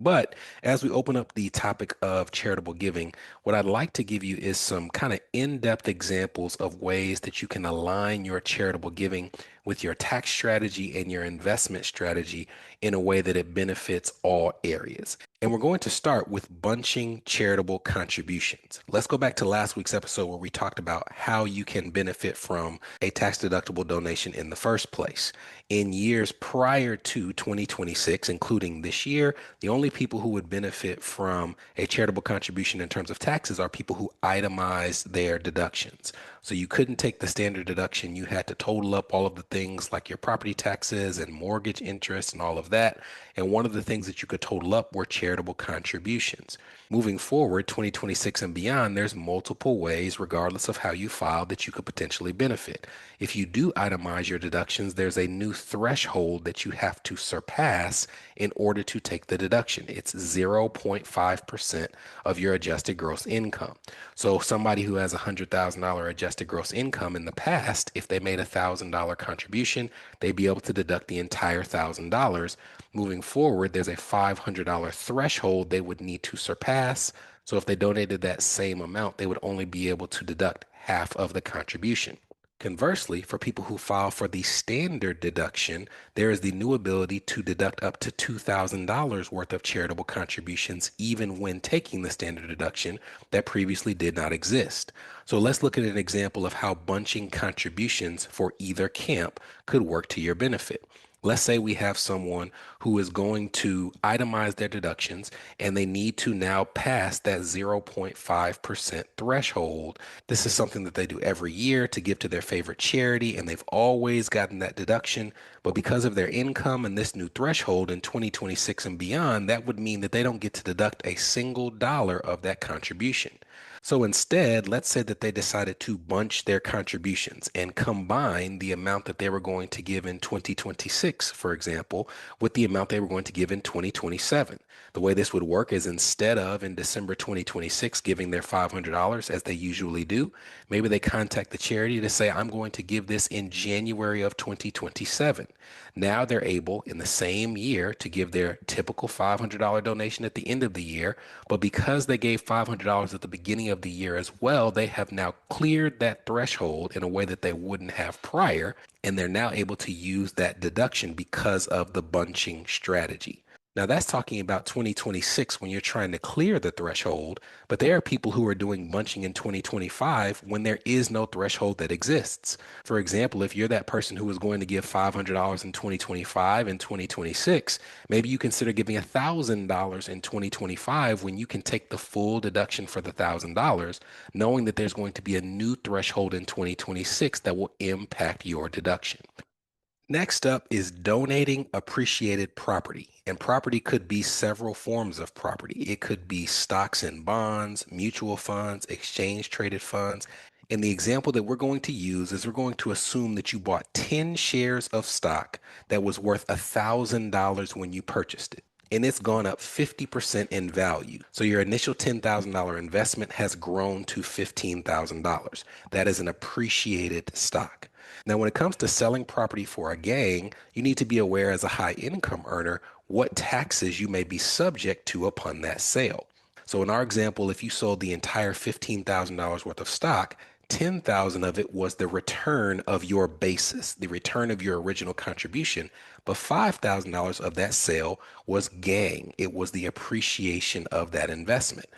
But as we open up the topic of charitable giving, what I'd like to give you is some kind of in-depth examples of ways that you can align your charitable giving with your tax strategy and your investment strategy in a way that it benefits all areas. And we're going to start with bunching charitable contributions. Let's go back to last week's episode where we talked about how you can benefit from a tax deductible donation in the first place. In years prior to 2026, including this year, the only people who would benefit from a charitable contribution in terms of taxes are people who itemize their deductions. So you couldn't take the standard deduction. You had to total up all of the things like your property taxes and mortgage interest and all of that. And one of the things that you could total up were charitable contributions. Moving forward, 2026 and beyond, there's multiple ways, regardless of how you file, that you could potentially benefit. If you do itemize your deductions, there's a new threshold that you have to surpass in order to take the deduction. It's 0.5% of your adjusted gross income. So somebody who has $100,000 adjusted gross income in the past, if they made $1,000 contribution, they'd be able to deduct the entire $1,000. Moving forward, there's a $500 threshold they would need to surpass. So if they donated that same amount, they would only be able to deduct half of the contribution. Conversely, for people who file for the standard deduction, there is the new ability to deduct up to $2,000 worth of charitable contributions, even when taking the standard deduction that previously did not exist. So let's look at an example of how bunching contributions for either camp could work to your benefit. Let's say we have someone who is going to itemize their deductions and they need to now pass that 0.5% threshold. This is something that they do every year to give to their favorite charity, and they've always gotten that deduction. But because of their income and this new threshold in 2026 and beyond, that would mean that they don't get to deduct a single dollar of that contribution. So instead, let's say that they decided to bunch their contributions and combine the amount that they were going to give in 2026, for example, with the amount they were going to give in 2027. The way this would work is instead of in December 2026 giving their $500 as they usually do, maybe they contact the charity to say, I'm going to give this in January of 2027. Now they're able in the same year to give their typical $500 donation at the end of the year. But because they gave $500 at the beginning of the year as well, they have now cleared that threshold in a way that they wouldn't have prior. And they're now able to use that deduction because of the bunching strategy. Now, that's talking about 2026 when you're trying to clear the threshold, but there are people who are doing bunching in 2025 when there is no threshold that exists. For example, if you're that person who is going to give $500 in 2025 and 2026, maybe you consider giving $1,000 in 2025 when you can take the full deduction for the $1,000, knowing that there's going to be a new threshold in 2026 that will impact your deduction. Next up is donating appreciated property. And property could be several forms of property. It could be stocks and bonds, mutual funds, exchange traded funds. And the example that we're going to use is we're going to assume that you bought 10 shares of stock that was worth $1,000 when you purchased it. And it's gone up 50% in value. So your initial $10,000 investment has grown to $15,000. That is an appreciated stock. Now, when it comes to selling property for a gain, you need to be aware as a high income earner what taxes you may be subject to upon that sale. So in our example, if you sold the entire $15,000 worth of stock, 10,000 of it was the return of your basis, the return of your original contribution, but $5,000 of that sale was gain. It was the appreciation of that investment.